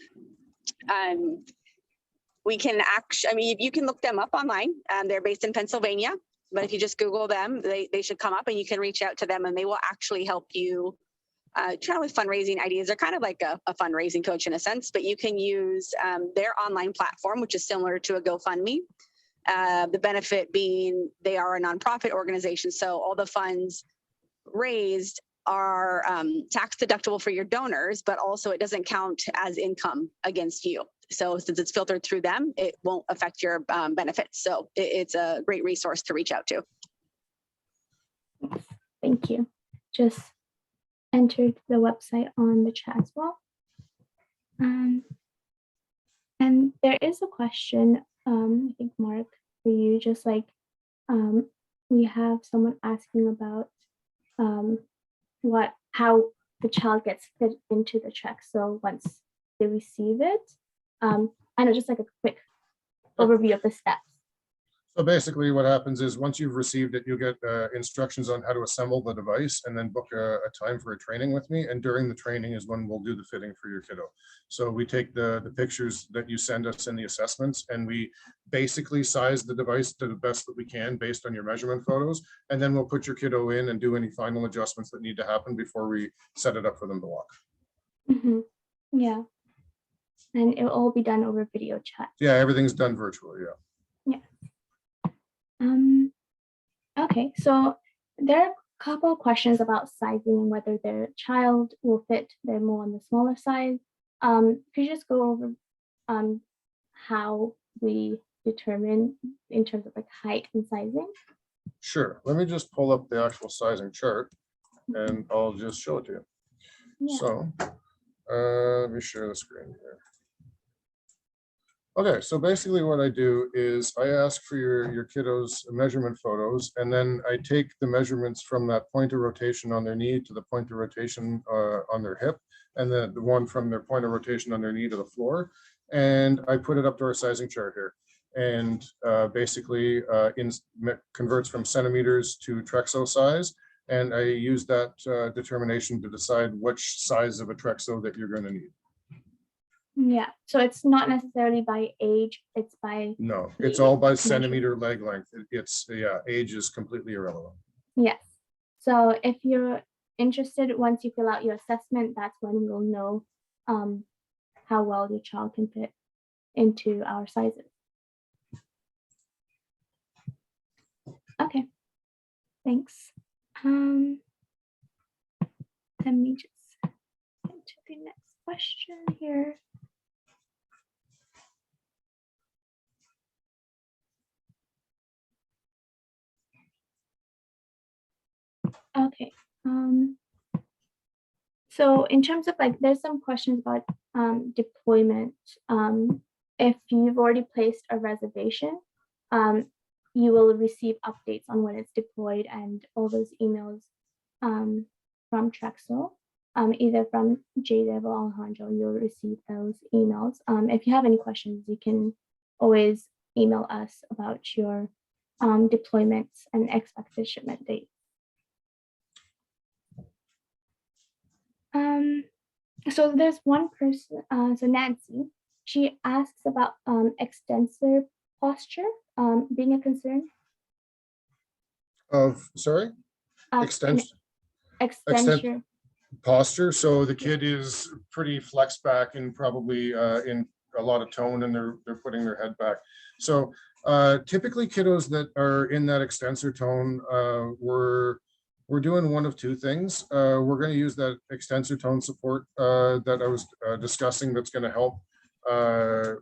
We can actually, I mean, you can look them up online. They're based in Pennsylvania, but if you just Google them, they should come up, and you can reach out to them, and they will actually help you try with fundraising ideas. They're kind of like a fundraising coach in a sense, but you can use their online platform, which is similar to a GoFundMe. The benefit being they are a nonprofit organization, so all the funds raised are tax deductible for your donors, but also it doesn't count as income against you. So since it's filtered through them, it won't affect your benefits. So it's a great resource to reach out to. Thank you. Just entered the website on the chat as well. And there is a question, I think, Mark, for you, just like we have someone asking about how the child gets fit into the Trexo once they receive it. I know, just like a quick overview of the steps. So basically what happens is once you've received it, you'll get instructions on how to assemble the device and then book a time for a training with me. And during the training is when we'll do the fitting for your kiddo. So we take the pictures that you send us in the assessments, and we basically size the device to the best that we can based on your measurement photos. And then we'll put your kiddo in and do any final adjustments that need to happen before we set it up for them to walk. Mm-hmm. Yeah. And it will all be done over video chat. Yeah, everything's done virtually, yeah. Yeah. Okay, so there are a couple of questions about sizing, whether their child will fit, they're more on the smaller side. Could you just go over how we determine in terms of like height and sizing? Sure, let me just pull up the actual sizing chart and I'll just show it to you. Yeah. So let me share the screen here. Okay, so basically what I do is I ask for your kiddos' measurement photos, and then I take the measurements from that point of rotation on their knee to the point of rotation on their hip, and then the one from their point of rotation on their knee to the floor, and I put it up to our sizing chart here. And basically converts from centimeters to Trexo size, and I use that determination to decide which size of a Trexo that you're going to need. Yeah, so it's not necessarily by age, it's by... No, it's all by centimeter leg length. It's, yeah, age is completely irrelevant. Yes, so if you're interested, once you fill out your assessment, that's when we'll know how well your child can fit into our sizes. Okay, thanks. Let me just get to the next question here. Okay, so in terms of like, there's some questions about deployment. If you've already placed a reservation, you will receive updates on when it's deployed and all those emails from Trexo, either from Jade or Alejandro, you'll receive those emails. If you have any questions, you can always email us about your deployments and expected shipment date. So there's one person, so Nancy, she asks about extensor posture being a concern. Sorry? Extension posture. So the kid is pretty flexed back and probably in a lot of tone, and they're putting their head back. So typically kiddos that are in that extensor tone, we're doing one of two things. We're going to use that extensor tone support that I was discussing, that's going to help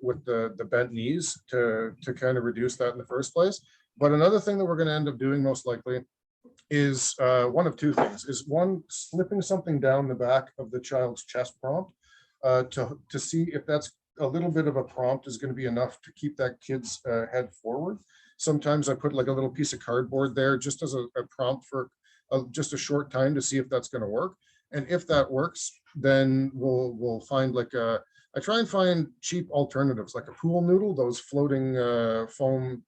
with the bent knees to kind of reduce that in the first place. But another thing that we're going to end up doing most likely is one of two things. Is one, slipping something down the back of the child's chest prompt to see if that's a little bit of a prompt is going to be enough to keep that kid's head forward. Sometimes I put like a little piece of cardboard there just as a prompt for just a short time to see if that's going to work. And if that works, then we'll find like I try and find cheap alternatives like a pool noodle, those floating foam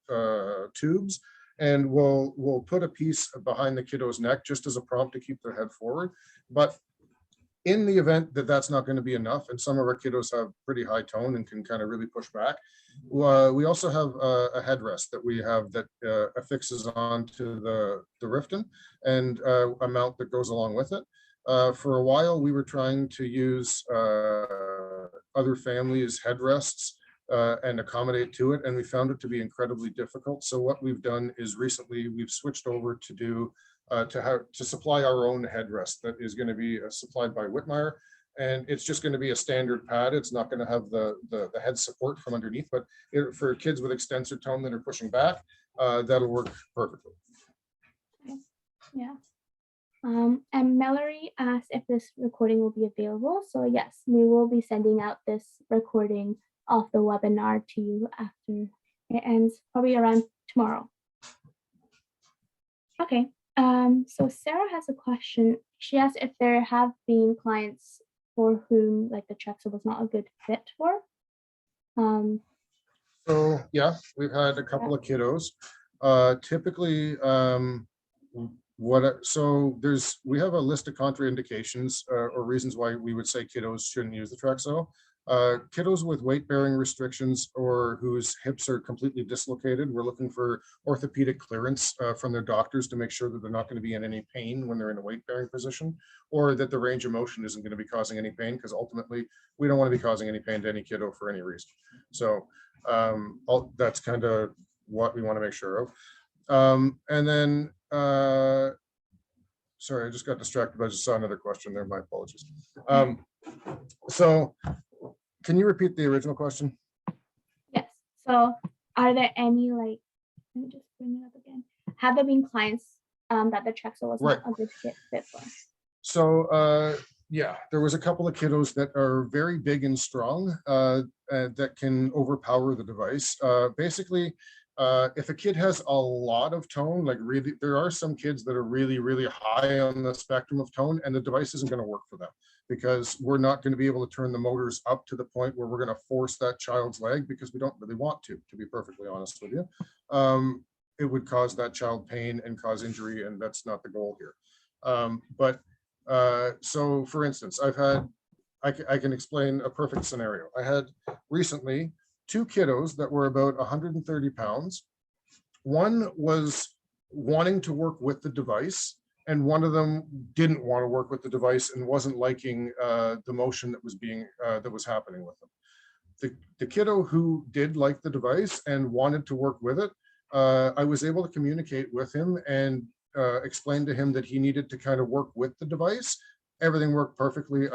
tubes, and we'll put a piece behind the kiddo's neck just as a prompt to keep their head forward. But in the event that that's not going to be enough, and some of our kiddos have pretty high tone and can kind of really push back, we also have a headrest that we have that affixes onto the Riften, and a mount that goes along with it. For a while, we were trying to use other families' headrests and accommodate to it, and we found it to be incredibly difficult. So what we've done is recently we've switched over to do to supply our own headrest that is going to be supplied by Whitmire, and it's just going to be a standard pad. It's not going to have the head support from underneath, but for kids with extensor tone that are pushing back, that'll work perfectly. Yeah. And Mallory asked if this recording will be available. So yes, we will be sending out this recording of the webinar to you after it ends, probably around tomorrow. Okay. So Sarah has a question. She asked if there have been clients for whom like the Trexo was not a good fit for. So yeah, we've had a couple of kiddos. Typically, we have a list of contraindications or reasons why we would say kiddos shouldn't use the Trexo. Kiddos with weight bearing restrictions or whose hips are completely dislocated, we're looking for orthopedic clearance from their doctors to make sure that they're not going to be in any pain when they're in a weight bearing position, or that the range of motion isn't going to be causing any pain, because ultimately we don't want to be causing any pain to any kiddo for any reason. So that's kind of what we want to make sure of. And then sorry, I just got distracted. I just saw another question there. My apologies. So can you repeat the original question? Yes. So are there any, like, let me just bring it up again. Have there been clients that the Trexo was not a good fit for? So yeah, there was a couple of kiddos that are very big and strong that can overpower the device. Basically, if a kid has a lot of tone, like really, there are some kids that are really, really high on the spectrum of tone, and the device isn't going to work for them because we're not going to be able to turn the motors up to the point where we're going to force that child's leg, because we don't really want to be perfectly honest with you. It would cause that child pain and cause injury, and that's not the goal here. So for instance, I can explain a perfect scenario. I had recently 2 kiddos that were about 130 pounds. One was wanting to work with the device, and one of them didn't want to work with the device and wasn't liking the motion that was happening with them. The kiddo who did like the device and wanted to work with it, I was able to communicate with him and explain to him that he needed to kind of work with the device. Everything worked perfectly,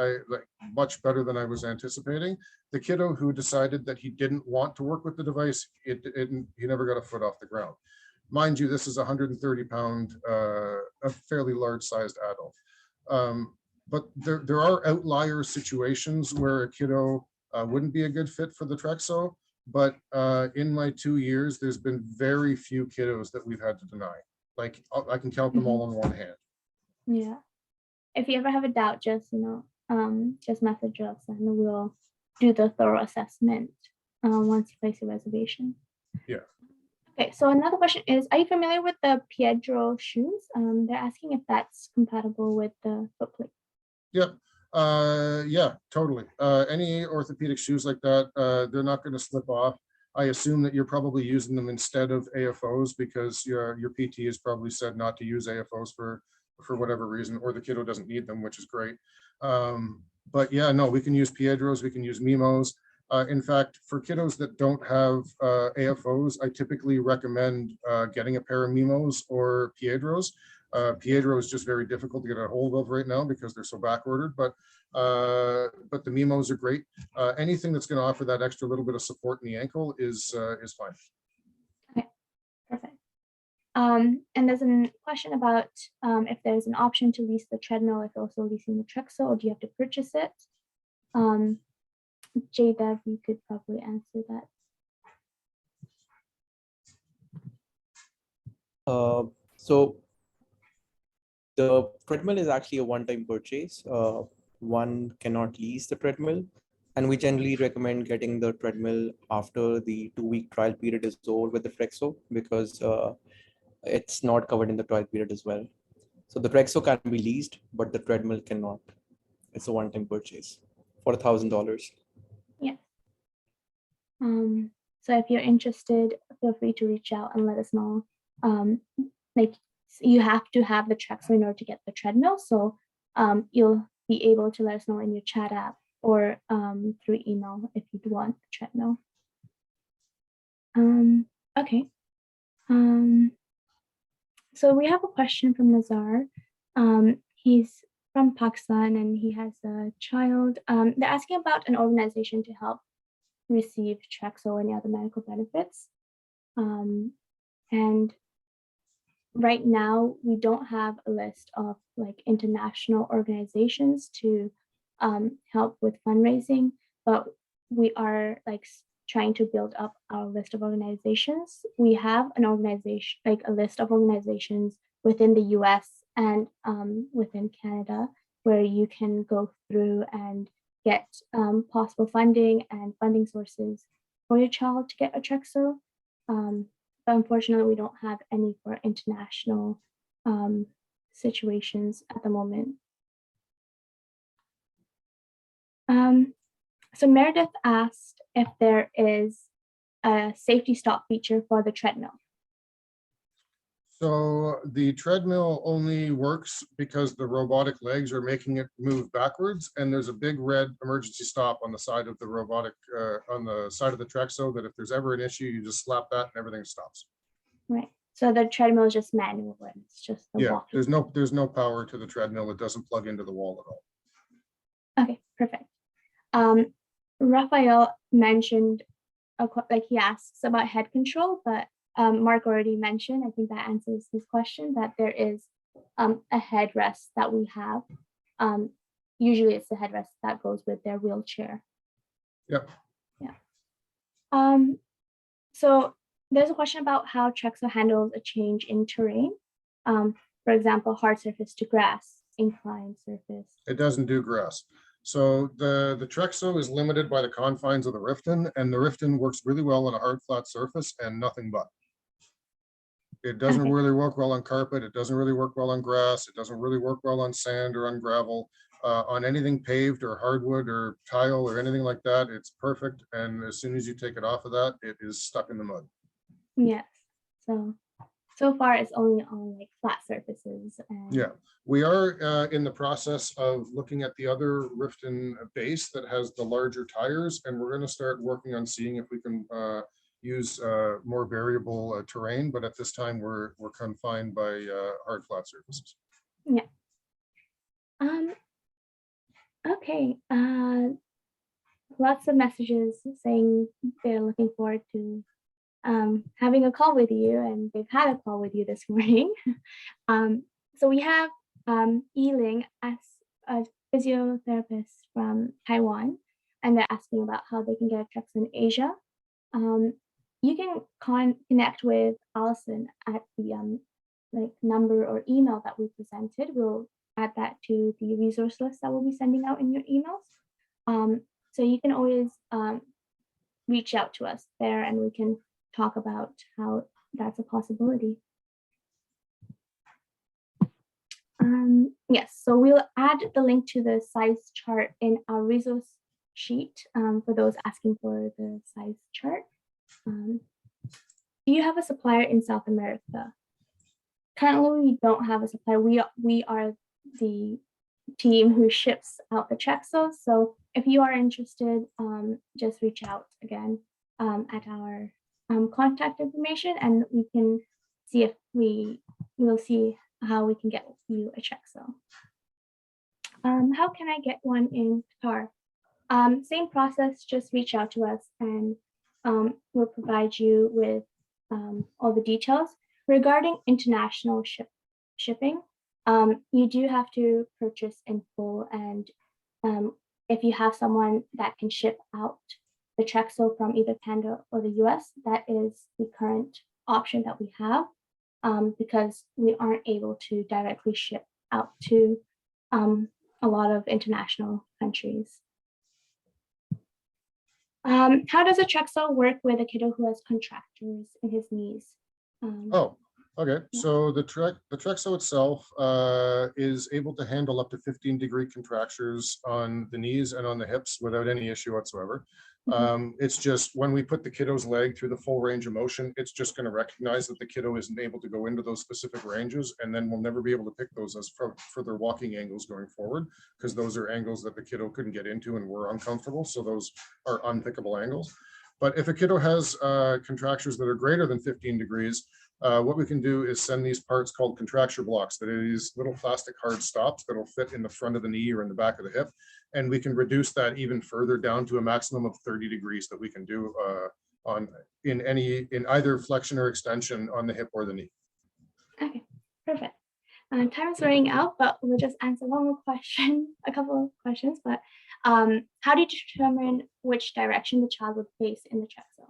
much better than I was anticipating. The kiddo who decided that he didn't want to work with the device, he never got a foot off the ground. Mind you, this is a 130-pound, a fairly large-sized adult. But there are outlier situations where a kiddo wouldn't be a good fit for the Trexo. But in my 2 years, there's been very few kiddos that we've had to deny. Like I can count them all on one hand. Yeah. If you ever have a doubt, just just message us and we'll do the thorough assessment once you place your reservation. Yeah. Okay, so another question is, are you familiar with the Piedro shoes? They're asking if that's compatible with the foot plate. Yep. Yeah, totally. Any orthopedic shoes like that, they're not going to slip off. I assume that you're probably using them instead of AFOs because your PT has probably said not to use AFOs for whatever reason, or the kiddo doesn't need them, which is great. But yeah, no, we can use Piedros, we can use Mimos. In fact, for kiddos that don't have AFOs, I typically recommend getting a pair of Mimos or Piedros. Piedro is just very difficult to get a hold of right now because they're so back ordered, but the Mimos are great. Anything that's going to offer that extra little bit of support in the ankle is fine. Okay, perfect. And there's a question about if there's an option to lease the treadmill if also leasing the Trexo, or do you have to purchase it? JDev, you could probably answer that. So the treadmill is actually a one-time purchase. One cannot lease the treadmill, and we generally recommend getting the treadmill after the 2-week trial period is over with the Trexo, because it's not covered in the trial period as well. So the Trexo can be leased, but the treadmill cannot. It's a one-time purchase for $1,000. Yeah. So if you're interested, feel free to reach out and let us know. Like, you have to have the Trexo in order to get the treadmill. So you'll be able to let us know in your chat app or through email if you'd want the treadmill. Okay. So we have a question from Nazar. He's from Pakistan and he has a child. They're asking about an organization to help receive Trexo or any other medical benefits. And right now, we don't have a list of like international organizations to help with fundraising, but we are like trying to build up our list of organizations. We have an organization, like a list of organizations within the US and within Canada, where you can go through and get possible funding and funding sources for your child to get a Trexo. But unfortunately, we don't have any for international situations at the moment. So Meredith asked if there is a safety stop feature for the treadmill. So the treadmill only works because the robotic legs are making it move backwards, and there's a big red emergency stop on the side of the robotic, on the side of the Trexo, that if there's ever an issue, you just slap that and everything stops. Right. So the treadmill is just manual and it's just the Yeah, walking. there's no power to the treadmill. It doesn't plug into the wall at all. Okay, perfect. Raphael mentioned, like he asks about head control, but Marc already mentioned, I think that answers his question, that there is a headrest that we have. Usually it's the headrest that goes with their wheelchair. Yep. Yeah. So there's a question about how Trexo handles a change in terrain. For example, hard surface to grass, inclined surface. It doesn't do grass. So the Trexo is limited by the confines of the Riften, and the Riften works really well on a hard flat surface and nothing but. It doesn't really work well on carpet. It doesn't really work well on grass. It doesn't really work well on sand or on gravel. On anything paved or hardwood or tile or anything like that, it's perfect. And as soon as you take it off of that, it is stuck in the mud. Yes. So far it's only on like flat surfaces. And Yeah, we are in the process of looking at the other Riften base that has the larger tires, and we're going to start working on seeing if we can use more variable terrain, but at this time we're confined by hard flat surfaces. Yeah. Okay. Lots of messages saying they're looking forward to having a call with you, and they've had a call with you this morning. So we have Yiling as a physiotherapist from Taiwan, and they're asking about how they can get a Trexo in Asia. You can connect with Allison at the like number or email that we presented. We'll add that to the resource list that we'll be sending out in your emails. So you can always reach out to us there, and we can talk about how that's a possibility. Yes, so we'll add the link to the size chart in our resource sheet for those asking for the size chart. Do you have a supplier in South America? Currently, we don't have a supplier. We are the team who ships out the Trexos. So if you are interested, just reach out again at our contact information, and we can see if we'll see how we can get you a Trexo. How can I get one in Qatar? Same process, just reach out to us and we'll provide you with all the details. Regarding international shipping, you do have to purchase in full, and if you have someone that can ship out the Trexo from either Canada or the US, that is the current option that we have, because we aren't able to directly ship out to a lot of international countries. How does a Trexo work with a kiddo who has contractures in his knees? Oh, okay. So the Trexo itself is able to handle up to 15-degree contractures on the knees and on the hips without any issue whatsoever. It's just when we put the kiddo's leg through the full range of motion, it's just going to recognize that the kiddo isn't able to go into those specific ranges, and then we'll never be able to pick those as for their walking angles going forward, because those are angles that the kiddo couldn't get into and were uncomfortable. So those are unpickable angles. But if a kiddo has contractures that are greater than 15 degrees, what we can do is send these parts called contracture blocks, that are these little plastic hard stops that'll fit in the front of the knee or in the back of the hip. And we can reduce that even further down to a maximum of 30 degrees that we can do in either flexion or extension on the hip or the knee. Okay, perfect. Time is running out, but we'll just answer one more question, a couple of questions. But how do you determine which direction the child would face in the Trexo?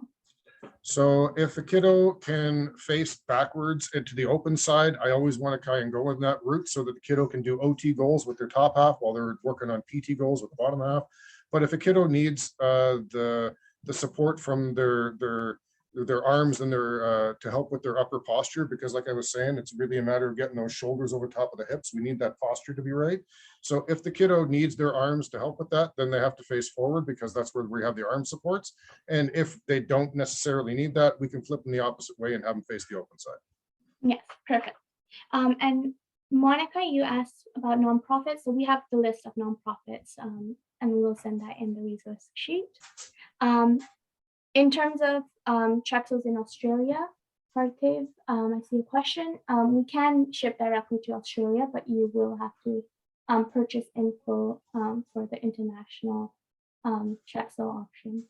So if a kiddo can face backwards into the open side, I always want to try and go in that route so that the kiddo can do OT goals with their top half while they're working on PT goals with the bottom half. But if a kiddo needs the support from their arms and their to help with their upper posture, because like I was saying, it's really a matter of getting those shoulders over top of the hips. We need that posture to be right. So if the kiddo needs their arms to help with that, then they have to face forward, because that's where we have the arm supports. And if they don't necessarily need that, we can flip them the opposite way and have them face the open side. Yes, perfect. And Monica, you asked about nonprofits. So we have the list of nonprofits, and we will send that in the resource sheet. In terms of Trexos in Australia, Parthiv, I see a question. We can ship directly to Australia, but you will have to purchase in full for the international Trexo option.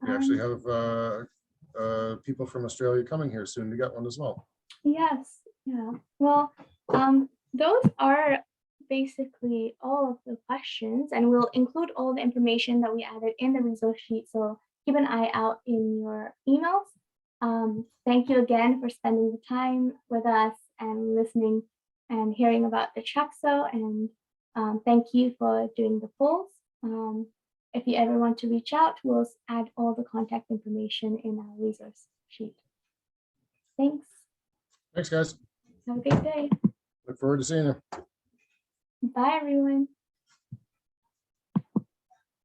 We actually have people from Australia coming here soon to get one as well. Yes, yeah. Well, those are basically all of the questions, and we'll include all the information that we added in the resource sheet. So keep an eye out in your emails. Thank you again for spending the time with us and listening and hearing about the Trexo, and thank you for doing the polls. If you ever want to reach out, we'll add all the contact information in our resource sheet. Thanks. Thanks, guys. Have a great day. Look forward to seeing you. Bye, everyone.